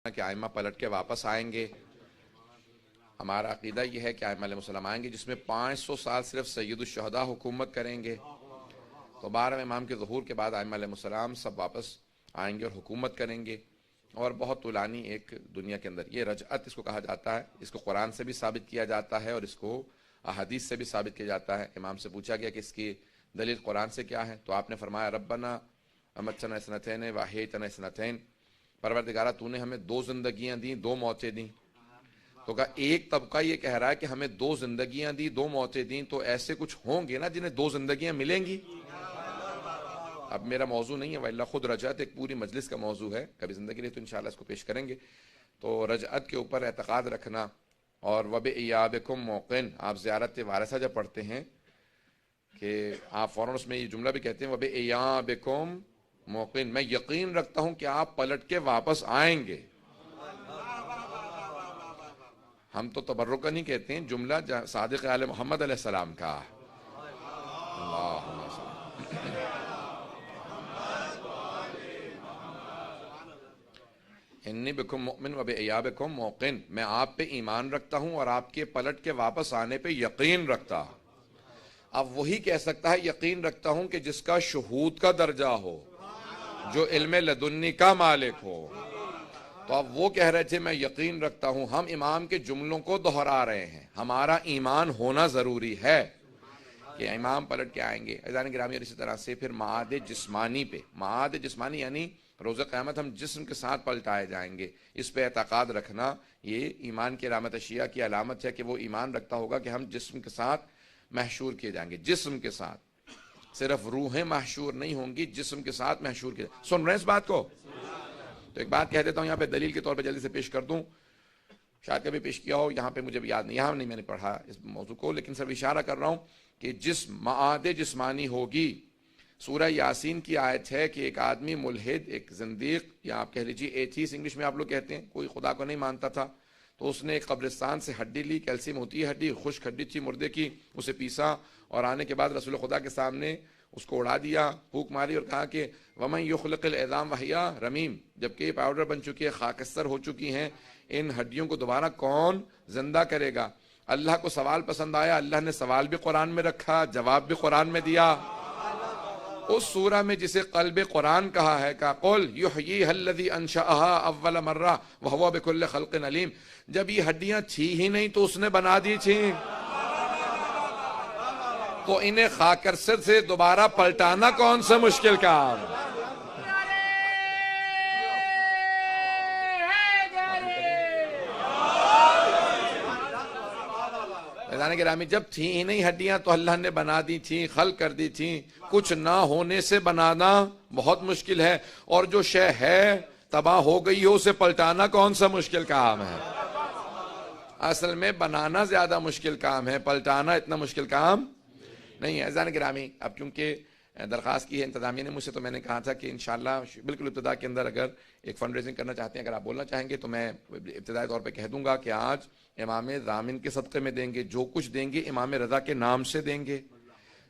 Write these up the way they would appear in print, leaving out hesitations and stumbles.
کہ ائمہ پلٹ کے واپس آئیں گے. ہمارا عقیدہ یہ ہے کہ ائمہ علیہ السلام آئیں گے، جس میں 500 سال صرف سید الشہداء حکومت کریں گے. تو 12 امام کے ظہور کے بعد ائمہ علیہ السلام سب واپس آئیں گے اور حکومت کریں گے. اور بہت طولانی ایک دنیا کے اندر یہ رجعت اس کو کہا جاتا ہے. اس کو قرآن سے بھی ثابت کیا جاتا ہے اور اس کو احادیث سے بھی ثابت کیا جاتا ہے. امام سے پوچھا گیا کہ اس کی دلیل قرآن سے کیا ہے، تو آپ نے فرمایا ربنا امتنا اثنتین واحییتنا اثنتین، پروردگارہ تو نے ہمیں 2 زندگیاں دیں، 2 موتیں دیں. تو کہا ایک طبقہ یہ کہہ رہا ہے کہ ہمیں 2 زندگیاں دی، 2 موتیں دیں، تو ایسے کچھ ہوں گے نا جنہیں 2 زندگیاں ملیں گی. اب میرا موضوع نہیں ہے، وَإِلَّا خود رجعت ایک پوری مجلس کا موضوع ہے، کبھی زندگی رہی تو انشاءاللہ اس کو پیش کریں گے. تو رجعت کے اوپر اعتقاد رکھنا. اور وَبِإِيَابِكُمْ مُوقِنٌ، آپ زیارت وارثہ جب پڑھتے ہیں کہ آپ فوراً اس میں یہ جملہ بھی کہتے ہیں وَبِإِيَابِكُمْ مُوقِنٌ، میں یقین رکھتا ہوں کہ آپ پلٹ کے واپس آئیں گے. ہم تو تبرک نہیں کہتے ہیں، جملہ صادق آل محمد علیہ السلام کا. اللہم صل انی بکم مؤمن وبإیابکم موقن، میں آپ پہ ایمان رکھتا ہوں اور آپ کے پلٹ کے واپس آنے پہ یقین رکھتا ہوں. اب وہی کہہ سکتا ہے یقین رکھتا ہوں کہ جس کا شہود کا درجہ ہو، جو علم لدنی کا مالک ہو. تو اب وہ کہہ رہے تھے میں یقین رکھتا ہوں. ہم امام کے جملوں کو دہرا رہے ہیں. ہمارا ایمان ہونا ضروری ہے کہ امام پلٹ کے آئیں گے. عزیزان گرامی، اور اسی طرح سے پھر معاد جسمانی پہ، معاد جسمانی یعنی روز قیامت ہم جسم کے ساتھ پلٹائے جائیں گے. اس پہ اعتقاد رکھنا یہ ایمان کی علامت اشیاء کی علامت ہے کہ وہ ایمان رکھتا ہوگا کہ ہم جسم کے ساتھ محشور کیے جائیں گے. جسم کے ساتھ، صرف روحیں محشور نہیں ہوں گی، جسم کے ساتھ محشور کیے. سن رہے ہیں اس بات کو؟ تو ایک بات کہہ دیتا ہوں یہاں پہ دلیل کے طور پہ جلدی سے پیش کر دوں. شاید کبھی پیش کیا ہو، یہاں پہ مجھے بھی یاد نہیں، یہاں نہیں میں نے پڑھا اس موضوع کو، لیکن صرف اشارہ کر رہا ہوں کہ جس معاد جسمانی ہوگی. سورہ یاسین کی آیت ہے کہ ایک آدمی ملحد، ایک زندیق، یا آپ کہہ لیجیے ایتھیس انگلش میں آپ لوگ کہتے ہیں، کوئی خدا کو نہیں مانتا تھا، تو اس نے ایک قبرستان سے ہڈی لی، کیلشیم ہوتی ہے ہڈی، خشک ہڈی تھی مردے کی، اسے پیسا اور آنے کے بعد رسول خدا کے سامنے اس کو اڑا دیا، پھونک ماری اور کہا کہ وَمَن يُخْلِقِ الْعِظَامَ وَهِيَ رَمِيمٌ، جبکہ یہ پاؤڈر بن چکی ہے، خاکستر ہو چکی ہیں، ان ہڈیوں کو دوبارہ کون زندہ کرے گا؟ اللہ کو سوال پسند آیا، اللہ نے سوال بھی قرآن میں رکھا، جواب بھی قرآن میں دیا. اس سورہ میں جسے قلب قرآن کہا ہے کہ قُلْ يُحْيِيهَا الَّذِي أَنشَأَهَا أَوَّلَ مَرَّةٍ وَهُوَ بِكُلِّ خَلْقٍ عَلِيمٌ. جب یہ ہڈیاں تھی ہی نہیں تو اس نے بنا دی تھی، تو انہیں خاکستر سے دوبارہ پلٹانا کون سا مشکل کام؟ گرامی، جب تھی ہی نہیں ہڈیاں تو اللہ نے بنا دی تھی، خلق کر دی تھی. کچھ نہ ہونے سے بنانا بہت مشکل ہے، اور جو شے ہے تباہ ہو گئی ہو اسے پلٹانا کون سا مشکل کام ہے؟ اصل میں بنانا زیادہ مشکل کام ہے، پلٹانا اتنا مشکل کام نہیں ہے. عزیزان گرامی، اب چونکہ درخواست کی ہے انتظامیہ نے مجھ سے، تو میں نے کہا تھا کہ انشاءاللہ بالکل ابتدا کے اندر اگر ایک فنڈ ریزنگ کرنا چاہتے ہیں، اگر آپ بولنا چاہیں گے تو میں ابتدائی طور پہ کہہ دوں گا کہ آج امام ضامن کے صدقے میں دیں گے، جو کچھ دیں گے امام رضا کے نام سے دیں گے.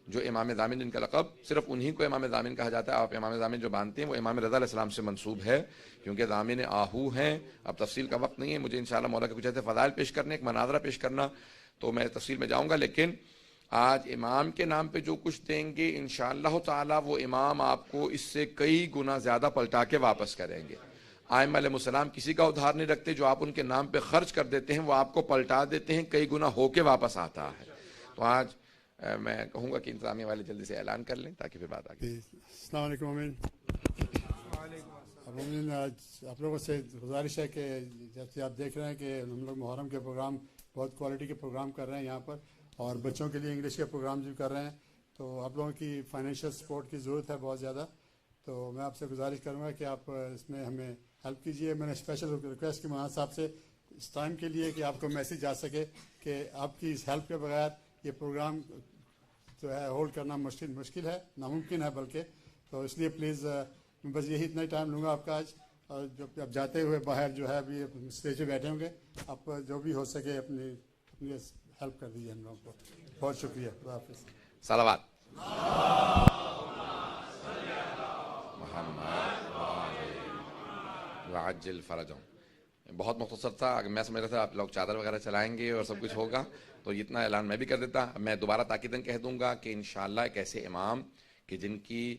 جو امام ضامن جن کا لقب صرف انہی کو امام ضامن کہا جاتا ہے. آپ امام ضامن جو باندھتے ہیں وہ امام رضا علیہ السلام سے منسوب ہے، کیونکہ ضامن آہو ہیں. اب تفصیل کا وقت نہیں ہے مجھے انشاءاللہ مولا کے کچھ ایسے فضائل پیش کرنے، ایک مناظرہ پیش کرنا، تو میں تفصیل میں جاؤں گا. لیکن آج امام کے نام پہ جو کچھ دیں گے انشاءاللہ تعالی وہ امام آپ کو اس سے کئی گنا زیادہ پلٹا کے واپس کریں گے. ائمہ علیہ السلام کسی کا ادھار نہیں رکھتے، جو آپ ان کے نام پہ خرچ کر دیتے ہیں وہ آپ کو پلٹا دیتے ہیں، کئی گنا ہو کے واپس آتا ہے. تو آج میں کہوں گا کہ انتظامیہ والے جلدی سے اعلان کر لیں تاکہ پھر بات آگے. السلام علیکم. امین. آج آپ لوگوں سے گزارش ہے کہ جیسے آپ دیکھ رہے ہیں کہ ہم لوگ محرم کے پروگرام، بہت کوالٹی کے پروگرام کر رہے ہیں یہاں پر، اور بچوں کے لیے انگلش کے پروگرام بھی کر رہے ہیں. تو آپ لوگوں کی فائنینشیل سپورٹ کی ضرورت ہے بہت زیادہ. تو میں آپ سے گزارش کروں گا کہ آپ اس میں ہمیں ہیلپ کیجیے. میں نے اسپیشل ریکویسٹ کی مولانا صاحب سے اس ٹائم کے لیے کہ آپ کو میسیج جا سکے کہ آپ کی اس ہیلپ کے بغیر یہ پروگرام جو ہے ہولڈ کرنا مشکل ہے، ناممکن ہے بلکہ. تو اس لیے پلیز میں بس یہی اتنا ہی ٹائم لوں گا آپ کا آج. اور جب اب جاتے ہوئے باہر جو ہے ابھی اسٹیج پہ بیٹھے ہوں گے، آپ جو بھی ہو سکے اپنی ہیلپ کر دیجیے ہم لوگوں کو. بہت شکریہ. خدا حافظ. صلوات وعجل فرجهم. بہت مختصر تھا. میں سمجھ رہا تھا آپ لوگ چادر وغیرہ چلائیں گے اور سب کچھ ہوگا, تو اتنا اعلان میں بھی کر دیتا. میں دوبارہ تاکیداً کہہ دوں گا کہ انشاءاللہ ایک ایسے امام کہ جن کی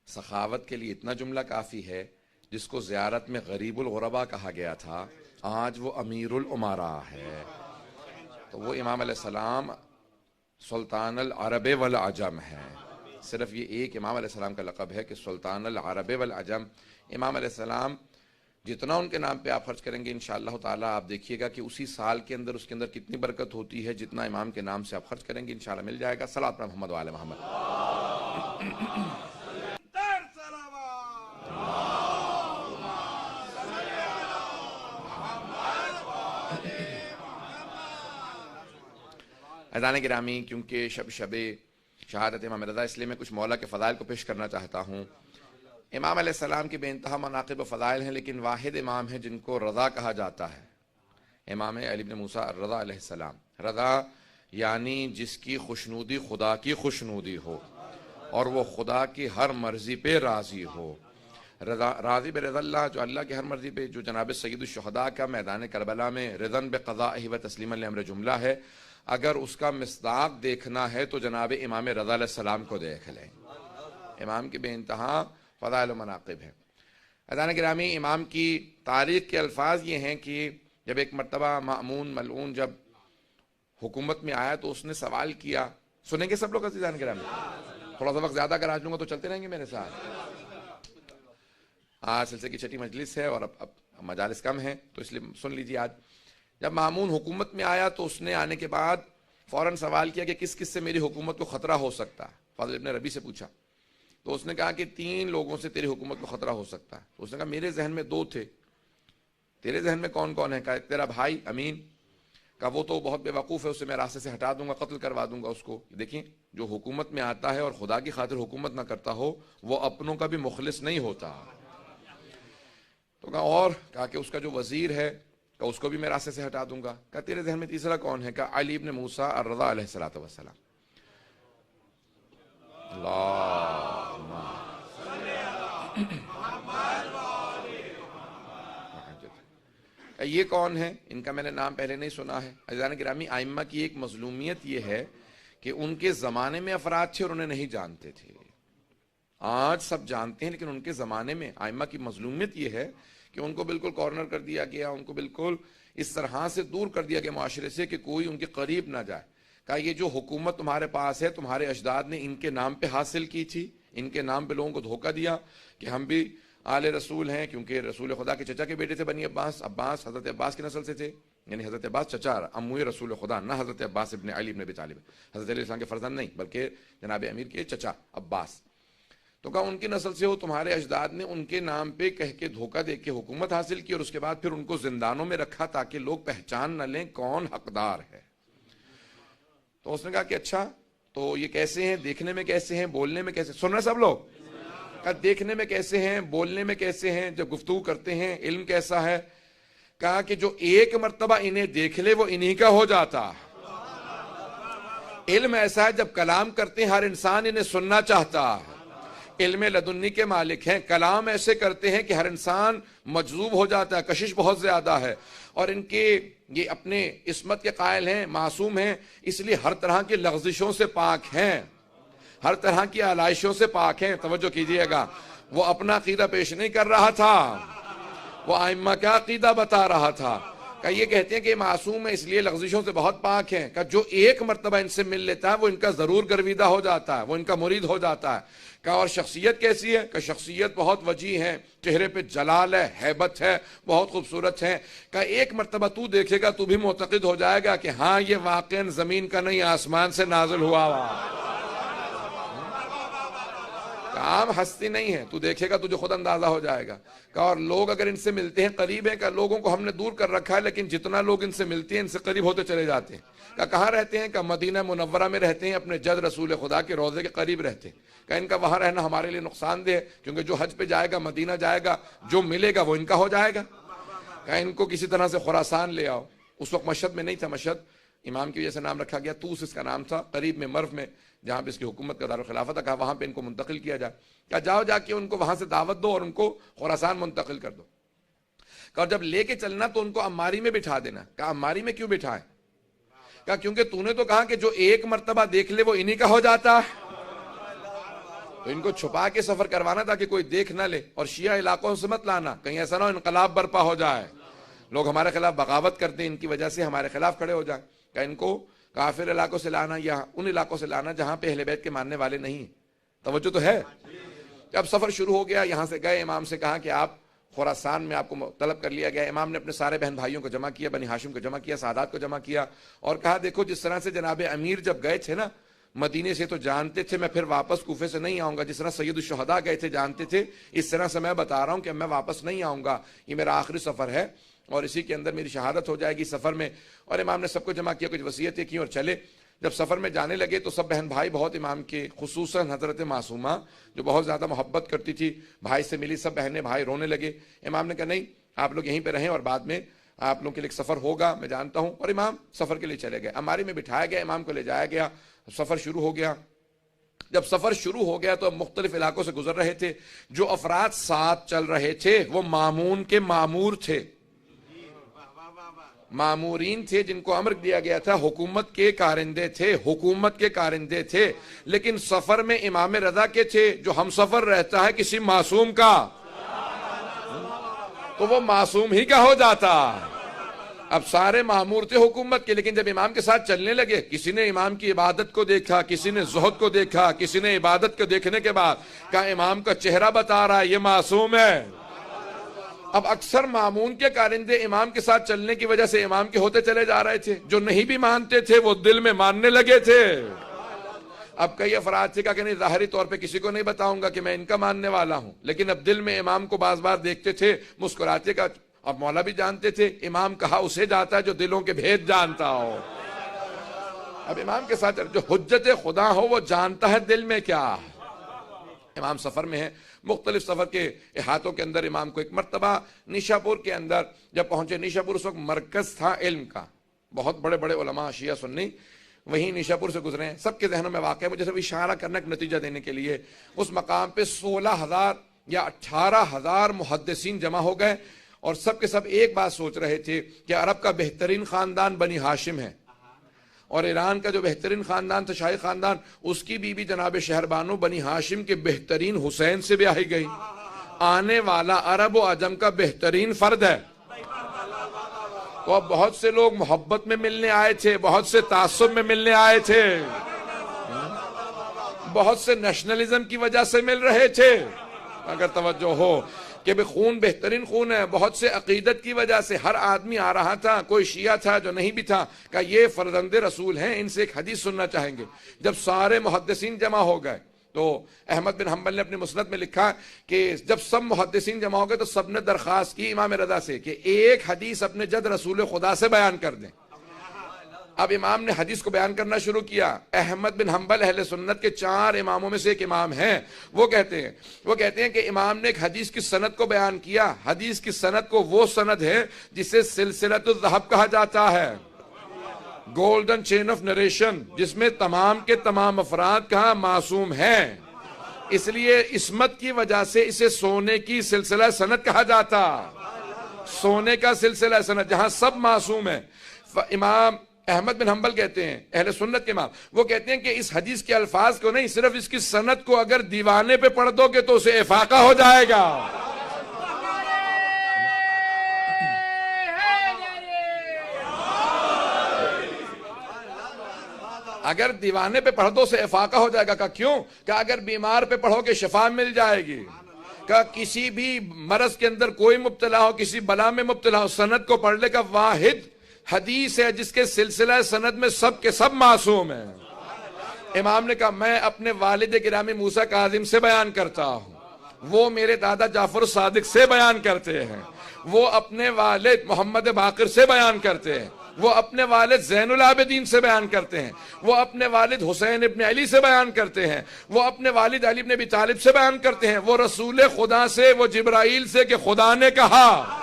سخاوت کے لیے اتنا جملہ کافی ہے, جس کو زیارت میں غریب الغربا کہا گیا تھا, آج وہ امیر الامراء ہے. تو وہ امام علیہ السلام سلطان العرب والعجم ہے. صرف یہ ایک امام علیہ السلام کا لقب ہے کہ سلطان العرب والعجم. امام علیہ السلام جتنا ان کے نام پہ آپ خرچ کریں گے انشاءاللہ تعالیٰ, آپ دیکھیے گا کہ اسی سال کے اندر اس کے اندر کتنی برکت ہوتی ہے. جتنا امام کے نام سے آپ خرچ کریں گے انشاءاللہ مل جائے گا. صلوات پر محمد و آل محمد. عزیزان گرامی, کیونکہ شب شہادت امام رضا, اس لیے میں کچھ مولا کے فضائل کو پیش کرنا چاہتا ہوں. امام علیہ السلام کی بے انتہا مناقب و فضائل ہیں, لیکن واحد امام ہیں جن کو رضا کہا جاتا ہے, امام علی بن موسیٰ الرضا علیہ السلام. رضا یعنی جس کی خوشنودی خدا کی خوشنودی ہو اور وہ خدا کی ہر مرضی پہ راضی ہو. راضی برضا اللہ, جو اللہ کی ہر مرضی پہ, جو جناب سید الشہداء کا میدان کربلا میں رضن بقضائہ و تسلیما لامر جملہ ہے. اگر اس کا مصداق دیکھنا ہے تو جناب امام رضا علیہ السلام کو دیکھ لیں. امام کی بے انتہا فضائل و مناقب ہے. عزیزان گرامی, امام کی تاریخ کے الفاظ یہ ہیں کہ جب ایک مرتبہ مأمون ملعون جب حکومت میں آیا تو اس نے سوال کیا. سنیں گے سب لوگ عزیزان گرامی؟ تھوڑا سا وقت زیادہ کرا دوں گا تو چلتے رہیں گے میرے ساتھ. آج سلسلے کی چھٹی مجلس ہے اور اب مجالس کم ہیں, تو اس لیے سن لیجیے. آج جب مأمون حکومت میں آیا تو اس نے آنے کے بعد فوراً سوال کیا کہ کس کس سے میری حکومت کو خطرہ ہو سکتا ہے. فضل ابن ربی سے پوچھا تو اس نے کہا کہ 3 لوگوں سے تیری حکومت کو خطرہ ہو سکتا ہے. تو اس نے کہا میرے ذہن میں 2 تھے. تیرے ذہن میں کون کون ہے؟ کہا تیرا بھائی امین, کہا وہ تو بہت بے وقوف ہے, اسے میں راستے سے ہٹا دوں گا, قتل کروا دوں گا اس کو. دیکھیں, جو حکومت میں آتا ہے اور خدا کی خاطر حکومت نہ کرتا ہو وہ اپنوں کا بھی مخلص نہیں ہوتا. تو کہا اور؟ کہا کہ اس کا جو وزیر ہے کہ اس کو بھی میں راستے سے ہٹا دوں گا. کہا تیرے ذہن میں تیسرا کون ہے؟ کہا علی ابن موسیٰ الرضا علیہ السلام. یہ کون ہے؟ ان کا میں نے نام پہلے نہیں سنا ہے. عزیزان گرامی, ائمہ کی ایک مظلومیت یہ ہے کہ ان کے زمانے میں افراد تھے اور انہیں نہیں جانتے تھے. آج سب جانتے ہیں, لیکن ان کے زمانے میں ائمہ کی مظلومیت یہ ہے کہ ان کو بالکل کارنر کر دیا گیا, ان کو بالکل اس طرح سے دور کر دیا گیا معاشرے سے کہ کوئی ان کے قریب نہ جائے. کہا یہ جو حکومت تمہارے پاس ہے تمہارے اجداد نے ان کے نام پہ حاصل کی تھی, ان کے نام پہ لوگوں کو دھوکہ دیا کہ ہم بھی آل رسول ہیں, کیونکہ رسول خدا کے چچا کے بیٹے تھے بنی عباس. عباس حضرت عباس کی نسل سے تھے, یعنی حضرت عباس چچا اموی رسول خدا, نہ حضرت عباس ابن علی ابن ابی طالب, حضرت علیہ السلام کے فرزند نہیں بلکہ جناب امیر کے چچا عباس. تو کہا ان کی نسل سے ہو, تمہارے اجداد نے ان کے نام پہ کہہ کے دھوکہ دے کے حکومت حاصل کی اور اس کے بعد پھر ان کو زندانوں میں رکھا تاکہ لوگ پہچان نہ لیں کون حقدار ہے. تو اس نے کہا کہ اچھا تو یہ کیسے ہیں, دیکھنے میں کیسے ہیں, بولنے میں کیسے؟ سن رہے سب لوگ؟ کہا دیکھنے میں کیسے ہیں, بولنے میں کیسے ہیں, جب گفتگو کرتے ہیں علم کیسا ہے؟ کہا کہ جو ایک مرتبہ انہیں دیکھ لے وہ انہی کا ہو جاتا. علم ایسا ہے جب کلام کرتے ہیں ہر انسان انہیں سننا چاہتا ہے. علم لدنی کے مالک ہیں, کلام ایسے کرتے ہیں کہ ہر انسان مجذوب ہو جاتا ہے. کشش بہت زیادہ ہے اور ان کے یہ اپنے عصمت کے قائل ہیں, معصوم ہیں, اس لیے ہر طرح کی لغزشوں سے پاک ہیں, ہر طرح کی آلائشوں سے پاک ہیں. توجہ کیجئے گا, وہ اپنا عقیدہ پیش نہیں کر رہا تھا, وہ ائمہ کا عقیدہ بتا رہا تھا. کہ یہ کہتے ہیں کہ معصوم ہے اس لیے لغزشوں سے بہت پاک ہیں. کہ جو ایک مرتبہ ان سے مل لیتا ہے وہ ان کا ضرور گرویدہ ہو جاتا ہے, وہ ان کا مرید ہو جاتا ہے. کہ اور شخصیت کیسی ہے؟ کہ شخصیت بہت وجیح ہے, چہرے پہ جلال ہے, ہیبت ہے, بہت خوبصورت ہے. کہ ایک مرتبہ تو دیکھے گا تو بھی معتقد ہو جائے گا کہ ہاں یہ واقعاً زمین کا نہیں آسمان سے نازل ہوا ہوا. عام ہستی نہیں ہے, تو دیکھے گا تجھے خود اندازہ ہو جائے گا. کہ اور لوگ اگر ان سے ملتے ہیں قریب ہیں, کہ لوگوں کو ہم نے دور کر رکھا ہے لیکن جتنا لوگ ان سے ملتے ہیں ان سے قریب ہوتے چلے جاتے ہیں. کہ کہاں رہتے ہیں؟ کہ مدینہ منورہ میں رہتے ہیں, اپنے جد رسول خدا کے روضے کے قریب رہتے ہیں. کہ ان کا وہاں رہنا ہمارے لیے نقصان دہ ہے, کیونکہ جو حج پہ جائے گا مدینہ جائے گا, جو ملے گا وہ ان کا ہو جائے گا. کہ ان کو کسی طرح سے خراسان لے آؤ. اس وقت مشہد میں نہیں تھا, مشہد امام کی وجہ سے نام رکھا گیا, توس اس کا نام تھا, قریب میں مرو میں جہاں پہ اس کی حکومت کا دارالخلافہ تھا. کہا وہاں پہ ان کو منتقل کیا جائے. کہا جاؤ جا کے ان کو وہاں سے دعوت دو اور ان کو خراسان منتقل کر دو. اور جب لے کے چلنا تو ان کو عماری میں بٹھا دینا. کہا عماری میں کیوں بٹھائے؟ کہا کیونکہ تو نے تو کہا کہ جو ایک مرتبہ دیکھ لے وہ انہی کا ہو جاتا ہے. تو ان کو چھپا کے سفر کروانا تاکہ کوئی دیکھ نہ لے, اور شیعہ علاقوں سے مت لانا, کہیں ایسا نہ ہو انقلاب برپا ہو جائے, لوگ ہمارے خلاف بغاوت کرتے ہیں, ان کی وجہ سے ہمارے خلاف کھڑے ہو جائیں. کہ ان کو کافر علاقوں سے لانا یا ان علاقوں سے لانا جہاں پہ اہل بیت کے ماننے والے نہیں. توجہ تو ہے. جب سفر شروع ہو گیا, یہاں سے گئے, امام سے کہا کہ آپ خراسان میں آپ کو طلب کر لیا گیا. امام نے اپنے سارے بہن بھائیوں کو جمع کیا, بنی ہاشم کو جمع کیا, سادات کو جمع کیا, اور کہا دیکھو جس طرح سے جناب امیر جب گئے تھے نا مدینے سے تو جانتے تھے میں پھر واپس کوفے سے نہیں آؤں گا, جس طرح سید الشہداء گئے تھے جانتے تھے, اس طرح سے میں بتا رہا ہوں کہ میں واپس نہیں آؤں گا, یہ میرا آخری سفر ہے اور اسی کے اندر میری شہادت ہو جائے گی سفر میں. اور امام نے سب کو جمع کیا, کچھ وصیتیں کی اور چلے. جب سفر میں جانے لگے تو سب بہن بھائی بہت امام کے, خصوصاً حضرت معصومہ جو بہت زیادہ محبت کرتی تھی, بھائی سے ملی, سب بہنیں بھائی رونے لگے. امام نے کہا نہیں آپ لوگ یہیں پہ رہیں اور بعد میں آپ لوگوں کے لیے ایک سفر ہوگا, میں جانتا ہوں. اور امام سفر کے لیے چلے گئے. عماری میں بٹھایا گیا, امام کو لے جایا گیا, سفر شروع ہو گیا. جب سفر شروع ہو گیا تو مختلف علاقوں سے گزر رہے تھے. جو افراد ساتھ چل رہے تھے وہ مامون کے مامور تھے, مامورین تھے جن کو امر دیا گیا تھا, حکومت کے کارندے تھے, حکومت کے کارندے تھے, لیکن سفر میں امام رضا کے تھے. جو ہم سفر رہتا ہے کسی معصوم کا تو وہ معصوم ہی کا ہو جاتا. اب سارے مامور تھے حکومت کے, لیکن جب امام کے ساتھ چلنے لگے, کسی نے امام کی عبادت کو دیکھا, کسی نے زہد کو دیکھا, کسی نے عبادت کو دیکھنے کے بعد کہا امام کا چہرہ بتا رہا ہے یہ معصوم ہے. اب اکثر مامون کے کارندے امام کے ساتھ چلنے کی وجہ سے امام کے ہوتے چلے جا رہے تھے, جو نہیں بھی مانتے تھے وہ دل میں ماننے لگے تھے. اب کئی افراد سے کہا کہ نہیں ظاہری طور پہ کسی کو نہیں بتاؤں گا کہ میں ان کا ماننے والا ہوں, لیکن اب دل میں امام کو بعض بار دیکھتے تھے مسکراتے کا. اب مولا بھی جانتے تھے امام کہا اسے جاتا ہے جو دلوں کے بھید جانتا ہو. اب امام کے ساتھ جو حجت خدا ہو وہ جانتا ہے دل میں کیا. امام سفر میں ہے, مختلف سفر کے احاطوں کے اندر امام کو ایک مرتبہ نیشاپور کے اندر جب پہنچے, نیشاپور اس وقت مرکز تھا علم کا, بہت بڑے بڑے علماء شیعہ سنی وہیں نیشاپور سے گزرے ہیں. سب کے ذہنوں میں واقع ہے, مجھے صرف اشارہ کرنا ایک نتیجہ دینے کے لیے. اس مقام پہ 16,000 یا 18,000 محدثین جمع ہو گئے, اور سب کے سب ایک بات سوچ رہے تھے کہ عرب کا بہترین خاندان بنی ہاشم ہے, اور ایران کا جو بہترین خاندان تھا شاہی خاندان, اس کی بیوی جناب شہربانو بنی ہاشم کے بہترین حسین سے بیاہی گئی. آنے والا عرب و عجم کا بہترین فرد ہے. تو اب بہت سے لوگ محبت میں ملنے آئے تھے, بہت سے تعصب میں ملنے آئے تھے, بہت سے نیشنلزم کی وجہ سے مل رہے تھے. اگر توجہ ہو کہ خون بہترین خون ہے, بہت سے عقیدت کی وجہ سے ہر آدمی آ رہا تھا, کوئی شیعہ تھا جو نہیں بھی تھا, کہ یہ فرزند رسول ہیں, ان سے ایک حدیث سننا چاہیں گے. جب سارے محدثین جمع ہو گئے تو احمد بن حنبل نے اپنی مسند میں لکھا کہ جب سب محدثین جمع ہو گئے تو سب نے درخواست کی امام رضا سے کہ ایک حدیث اپنے جد رسول خدا سے بیان کر دیں. اب امام نے حدیث کو بیان کرنا شروع کیا. احمد بن حنبل اہل سنت کے 4 اماموں میں سے ایک امام ہیں. وہ کہتے ہیں کہ امام نے ایک حدیث کی سند کو بیان کیا. حدیث کی سند کو وہ سند ہے جسے سلسلۃ الذہب کہا جاتا ہے, گولڈن چین آف نریشن, جس میں تمام کے تمام افراد کہاں معصوم ہیں. اس لیے عصمت کی وجہ سے اسے سونے کی سلسلہ سند کہا جاتا, سونے کا سلسلہ سند جہاں سب معصوم ہیں. امام احمد بن حنبل کہتے ہیں, اہل سنت کے امام, وہ کہتے ہیں کہ اس حدیث کے الفاظ کو نہیں, صرف اس کی سند کو اگر دیوانے پہ پڑھ دو گے تو اسے افاقہ ہو جائے گا. اگر دیوانے پہ پڑھ دو سے افاقہ ہو جائے گا. کہ کیوں؟ کہ اگر بیمار پہ پڑھو گے شفا مل جائے گی. کہ کسی بھی مرض کے اندر کوئی مبتلا ہو, کسی بلا میں مبتلا ہو, سند کو پڑھ لے گا. واحد حدیث ہے جس کے سلسلہ سند میں سب کے سب معصوم ہیں. امام نے کہا میں اپنے والد گرامی موسیٰ کاظم سے بیان کرتا ہوں, وہ میرے دادا جعفر صادق سے بیان کرتے ہیں, وہ اپنے والد محمد باقر سے بیان کرتے ہیں, وہ اپنے والد زین العابدین سے بیان کرتے ہیں, وہ اپنے والد حسین ابن علی سے بیان کرتے ہیں, وہ اپنے والد علی ابن ابی طالب سے بیان کرتے ہیں, وہ رسول خدا سے, وہ جبرائیل سے کہ خدا نے کہا.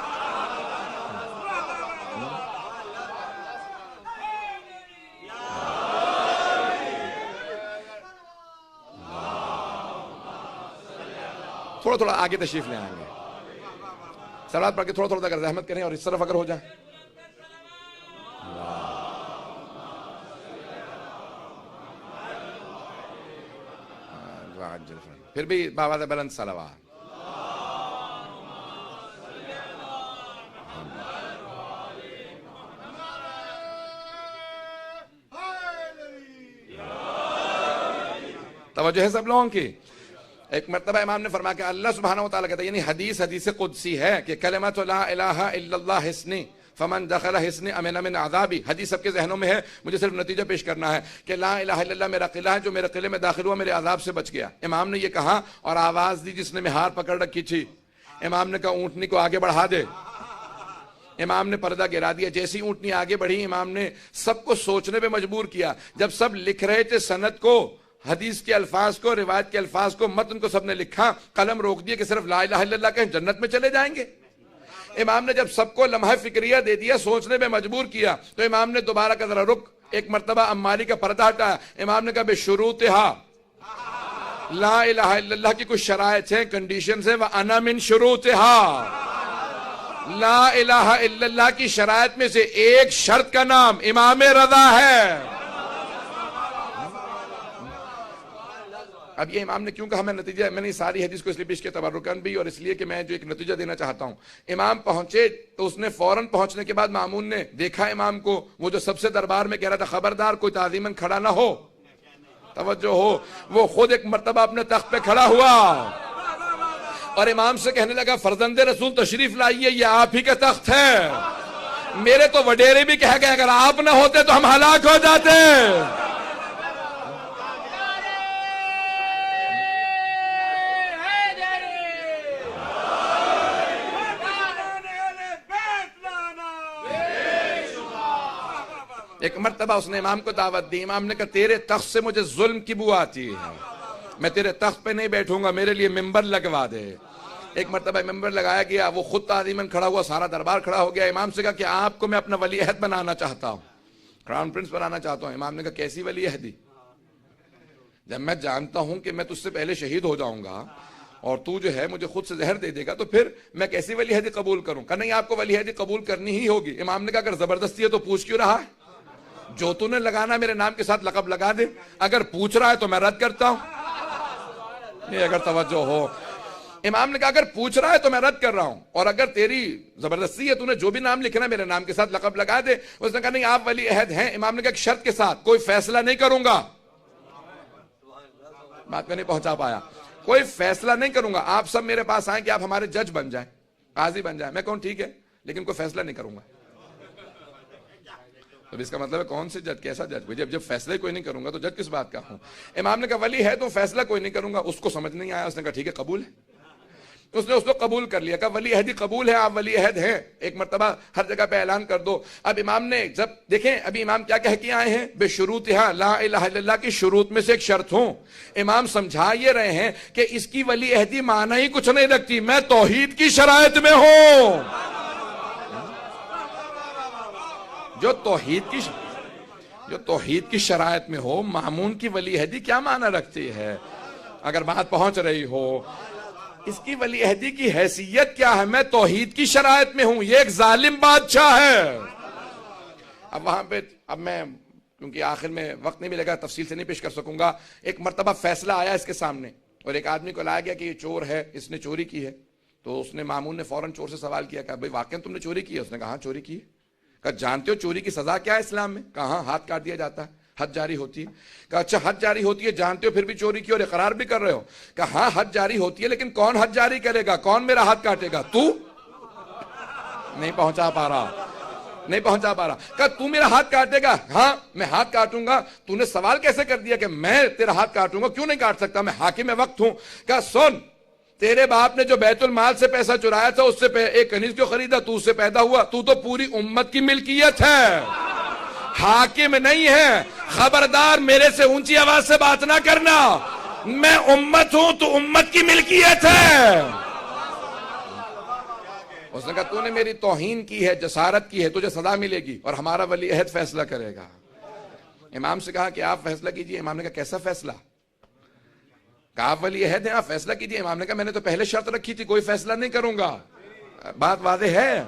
تھوڑا آگے تشریف لے آئیں گے. صلوات پڑھ کے تھوڑا تھوڑا اگر زحمت کریں اور اس طرف اگر ہو جائیں. پھر بھی بآواز بلند صلوات. توجہ ہے سب لوگوں کی. ایک مرتبہ امام نے فرمایا کہ اللہ سبحانہ وتعالیٰ کہتا ہے، یعنی حدیث قدسی ہے کہ کلمۃ لا الہ الا اللہ حسنی فمن دخل حسنی امن من عذابی. حدیث سب کے ذہنوں میں ہے، مجھے صرف نتیجہ پیش کرنا ہے کہ لا الہ الا اللہ میرا قلعہ ہے، جو میرے قلعے میں داخل ہوا میرے عذاب سے بچ گیا. امام نے یہ کہا اور آواز دی جس نے مہار پکڑ رکھی تھی. امام نے کہا اونٹنی کو آگے بڑھا دے. امام نے پردہ گرا دیا. جیسی اونٹنی آگے بڑھی امام نے سب کو سوچنے پہ مجبور کیا. جب سب لکھ رہے تھے سند کو، حدیث کے الفاظ کو، روایت کے الفاظ کو، متن کو سب نے لکھا، قلم روک دیے کہ صرف لا الہ الا اللہ کہیں جنت میں چلے جائیں گے. امام نے جب سب کو لمحہ فکریہ دے دیا، سوچنے میں مجبور کیا، تو امام نے دوبارہ کا ذرا رک، ایک مرتبہ عماری کا پردہ ہٹایا. امام نے کہا بشروطہا، لا الہ الا اللہ کی کچھ شرائط ہیں، کنڈیشنز ہیں، وَأَنَا مِن شُرُوطِهَا. لا الہ الا اللہ کی شرائط میں سے ایک شرط کا نام امام رضا ہے. اب یہ امام نے کیوں کہا؟ میں نتیجہ، میں نے ساری حدیث کو اس لیے پیش کیا تبرکاً بھی، اور اس لیے کہ میں جو ایک نتیجہ دینا چاہتا ہوں. امام پہنچے تو اس نے فوراً پہنچنے کے بعد مامون نے دیکھا امام کو، وہ جو سب سے دربار میں کہہ رہا تھا خبردار کوئی تعظیماً کھڑا نہ ہو، توجہ ہو، وہ خود ایک مرتبہ اپنے تخت پہ کھڑا ہوا اور امام سے کہنے لگا فرزند رسول تشریف لائیے، یہ آپ ہی کا تخت ہے. میرے تو وڈیرے بھی کہہ گئے اگر آپ نہ ہوتے تو ہم ہلاک ہو جاتے. ایک مرتبہ اس نے امام کو دعوت دی. امام نے کہا تیرے تخت سے مجھے ظلم کی بو آتی ہے، میں تیرے تخت پہ نہیں بیٹھوں گا، میرے لیے ممبر لگوا دے. ایک مرتبہ ممبر لگایا گیا، وہ خود تعظیماً کھڑا ہوا، سارا دربار کھڑا ہو گیا. امام سے کہا کہ آپ کو میں اپنا ولی عہد بنانا چاہتا ہوں، کراؤن پرنس بنانا چاہتا ہوں. امام نے کہا کیسی ولی عہدی؟ جب میں جانتا ہوں کہ میں تجھ سے پہلے شہید ہو جاؤں گا اور تو جو ہے مجھے خود سے زہر دے دے گا، تو پھر میں کیسی ولی عہدی قبول کروں؟ کہ نہیں، آپ کو ولی عہدی قبول کرنی ہی ہوگی. امام نے کہا اگر زبردستی ہے تو پوچھ کیوں رہا ہے؟ جو تو نے لگانا میرے نام کے ساتھ لقب لگا دے. اگر پوچھ رہا ہے تو میں رد کرتا ہوں. نہیں، اگر توجہ ہو. امام نے کہا اگر پوچھ رہا ہے تو میں رد کر رہا ہوں، اور اگر تیری زبردستی ہے تو نے جو بھی نام لکھنا میرے نام کے ساتھ لقب لگا دے. اس نے کہا نہیں، آپ ولی عہد ہیں. امام نے کہا ایک شرط کے ساتھ، کوئی فیصلہ نہیں کروں گا. بات میں نہیں پہنچا پایا. کوئی فیصلہ نہیں کروں گا. آپ سب میرے پاس آئیں کہ آپ ہمارے جج بن جائیں، قاضی بن جائیں. میں کہوں ٹھیک ہے، لیکن کوئی فیصلہ نہیں کروں گا. تو اس کا مطلب ہے کون سے جج، کیسا جج؟ جب فیصلہ کوئی نہیں کروں گا تو جج کس بات کا ہوں؟ امام نے کہا ولی ہے تو فیصلہ کوئی نہیں کروں گا. اس کو سمجھ نہیں آیا. اس نے کہا ٹھیک ہے قبول ہے. اس نے اس کو قبول کر لیا. کہا ولی عہدی قبول ہے، آپ ولی عہد ہیں. ایک مرتبہ ہر جگہ پہ اعلان کر دو. اب امام نے جب دیکھیں، ابھی امام کیا کہہ کے آئے ہیں؟ بشروطہا، لا الہ الا اللہ کی شروط میں سے ایک شرط ہوں. امام سمجھا یہ رہے ہیں کہ اس کی ولی عہدی معنی ہی کچھ نہیں رکھتی، میں توحید کی شرائط میں ہوں. جو توحید کی شرائط میں ہو، مامون کی ولی عہدی کیا معنی رکھتی ہے؟ اگر بات پہنچ رہی ہو، اس کی ولی عہدی کی حیثیت کیا ہے؟ میں توحید کی شرائط میں ہوں، یہ ایک ظالم بادشاہ ہے. اب وہاں پہ میں کیونکہ آخر میں وقت نہیں ملے گا، تفصیل سے نہیں پیش کر سکوں گا. ایک مرتبہ فیصلہ آیا اس کے سامنے، اور ایک آدمی کو لایا گیا کہ یہ چور ہے، اس نے چوری کی ہے. تو اس نے مامون نے فوراً چور سے سوال کیا کہ بھائی واقعی تم نے چوری کی ہے؟ اس نے کہا ہاں چوری کی ہے. کہا جانتے ہو چوری کی سزا کیا ہے اسلام میں؟ کہا ہاں، ہاتھ کاٹ دیا جاتا ہے، حد جاری ہوتی ہے. کہا اچھا حد جاری ہوتی ہے، جانتے ہو پھر بھی چوری کی اور اقرار بھی کر رہے ہو؟ کہا ہاں حد جاری ہوتی ہے، لیکن کون حد جاری کرے گا؟ کون میرا ہاتھ کاٹے گا؟ تو نہیں پہنچا پا رہا. کہا تو میرا ہاتھ کاٹے گا؟ ہاں میں ہاتھ کاٹوں گا. تو نے سوال کیسے کر دیا کہ میں تیرا ہاتھ کاٹوں گا؟ کیوں نہیں کاٹ سکتا، میں حاکم وقت ہوں. کہا سن، تیرے باپ نے جو بیت المال سے پیسہ چرایا تھا اس سے ایک کنیز کو خریدا، تو اس سے پیدا ہوا، تو پوری امت کی ملکیت ہے، حاکم نہیں ہے. خبردار میرے سے اونچی آواز سے بات نہ کرنا. میں امت ہوں، تو امت کی ملکیت ہے. اس نے کہا تو نے میری توہین کی ہے، جسارت کی ہے، تجھے سزا ملے گی اور ہمارا ولی عہد فیصلہ کرے گا. امام سے کہا کہ آپ فیصلہ کیجئے. امام نے کہا کیسا فیصلہ؟ کہا آپ ولی عہد ہیں، آپ فیصلہ کیجئے. امام نے کہا میں نے تو پہلے شرط رکھی تھی، کوئی فیصلہ نہیں کروں گا. بات واضح ہے؟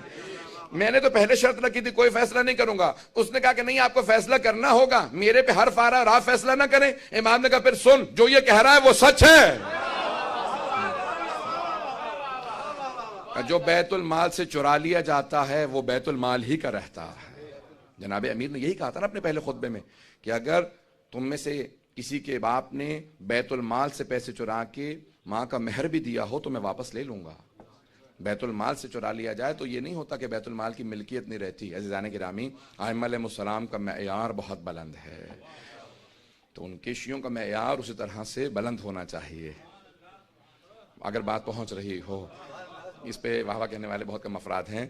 میں نے تو پہلے شرط رکھی تھی کوئی فیصلہ نہیں کروں گا، اس نے کہا کہ نہیں آپ کو فیصلہ کرنا ہوگا، میرے پہ حرف آ رہا ہے اور آپ فیصلہ نہ کریں۔ امام نے کہا پھر سن، جو یہ کہہ رہا ہے وہ سچ ہے۔ جو بیت المال سے چرا لیا جاتا ہے وہ بیت المال ہی کا رہتا ہے۔ جناب امیر نے یہی کہا تھا نا اپنے پہلے خطبے میں کہ اگر تم میں سے کسی کے باپ نے بیت المال سے پیسے چرا کے ماں کا مہر بھی دیا ہو تو میں واپس لے لوں گا۔ بیت المال سے چرا لیا جائے تو یہ نہیں ہوتا کہ بیت المال کی ملکیت نہیں رہتی۔ عزیزان گرامی، ائمہ علیہ السلام کا معیار بہت بلند ہے، تو ان کے شیعوں کا معیار اسی طرح سے بلند ہونا چاہیے۔ اگر بات پہنچ رہی ہو، اس پہ واہ واہ کہنے والے بہت کم افراد ہیں۔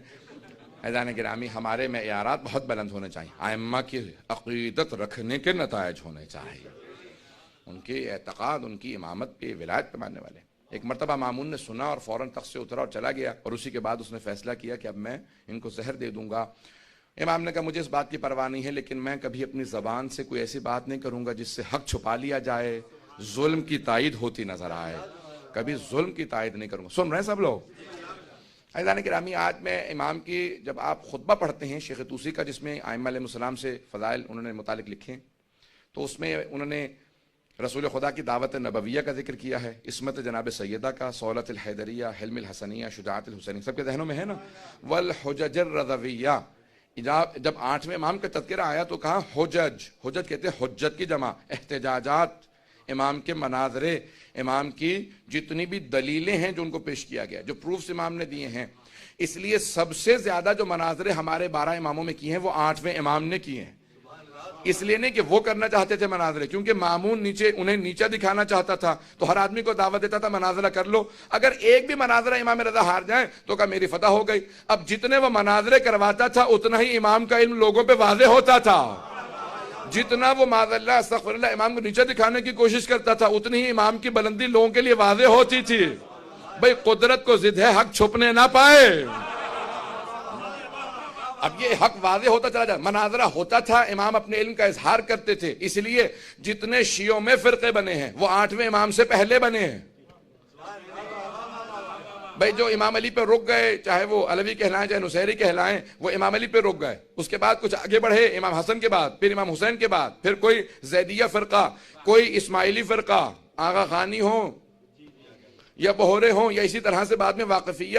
عزیزان گرامی، ہمارے معیارات بہت بلند ہونے چاہیے، ائمہ کی عقیدت رکھنے کے نتائج ہونے چاہیے، ان کے اعتقاد، ان کی امامت پہ، ولایت پہ ماننے والے۔ ایک مرتبہ مامون نے سنا اور فوراً تخت سے اترا اور چلا گیا، اور اسی کے بعد اس نے فیصلہ کیا کہ اب میں ان کو زہر دے دوں گا۔ امام نے کہا مجھے اس بات کی پرواہ نہیں ہے، لیکن میں کبھی اپنی زبان سے کوئی ایسی بات نہیں کروں گا جس سے حق چھپا لیا جائے، ظلم کی تائید ہوتی نظر آئے، کبھی ظلم کی تائید نہیں کروں گا۔ سن رہے ہیں سب لوگ؟ عزیزان گرامی، آج میں امام کی جب آپ خطبہ پڑھتے ہیں شیخ طوسی کا، جس میں ائمہ علیہ السلام سے فضائل انہوں نے متعلق لکھے، تو اس میں انہوں نے رسول خدا کی دعوت نبویہ کا ذکر کیا ہے، عصمت جناب سیدہ کا، صولت الحیدریہ، حلم الحسنیہ، شجاعت الحسینیہ، سب کے ذہنوں میں ہے نا، والحجج الرضویہ۔ جب 8ویں امام کا تذکرہ آیا تو کہا حجج، حجج کہتے ہیں حجت کی جمع، احتجاجات، امام کے مناظرے، امام کی جتنی بھی دلیلیں ہیں جو ان کو پیش کیا گیا، جو پروفز امام نے دیے ہیں۔ اس لیے سب سے زیادہ جو مناظرے ہمارے 12 اماموں میں کیے ہیں وہ 8ویں امام نے کیے ہیں۔ اس لیے نہیں کہ وہ کرنا چاہتے تھے مناظرے، کیونکہ مامون انہیں نیچا دکھانا چاہتا تھا، تو ہر آدمی کو دعوت دیتا تھا مناظرہ کر لو، اگر ایک بھی مناظرہ امام رضا ہار جائیں تو کہا میری فتح ہو گئی۔ اب جتنے وہ مناظرے کرواتا تھا اتنا ہی امام کا علم لوگوں پہ واضح ہوتا تھا، جتنا وہ معاذ اللہ استغفر اللہ امام کو نیچا دکھانے کی کوشش کرتا تھا اتنی ہی امام کی بلندی لوگوں کے لیے واضح ہوتی تھی۔ بھئی قدرت کو ضد ہے، حق چھپنے نہ پائے۔ اب یہ حق واضح ہوتا چلا جائے، مناظرہ ہوتا تھا، امام اپنے علم کا اظہار کرتے تھے، اس لیے جتنے شیعوں میں فرقے بنے ہیں وہ 8ویں امام سے پہلے بنے ہیں۔ بھئی جو امام علی پہ رک گئے، چاہے وہ علوی کہلائیں چاہے نصیری کہلائیں، وہ امام علی پہ رک گئے، اس کے بعد کچھ آگے بڑھے، امام حسن کے بعد، پھر امام حسین کے بعد، پھر کوئی زیدیہ فرقہ، کوئی اسماعیلی فرقہ، آغا خانی ہوں یا بہورے ہوں، یا اسی طرح سے بعد میں واقفیہ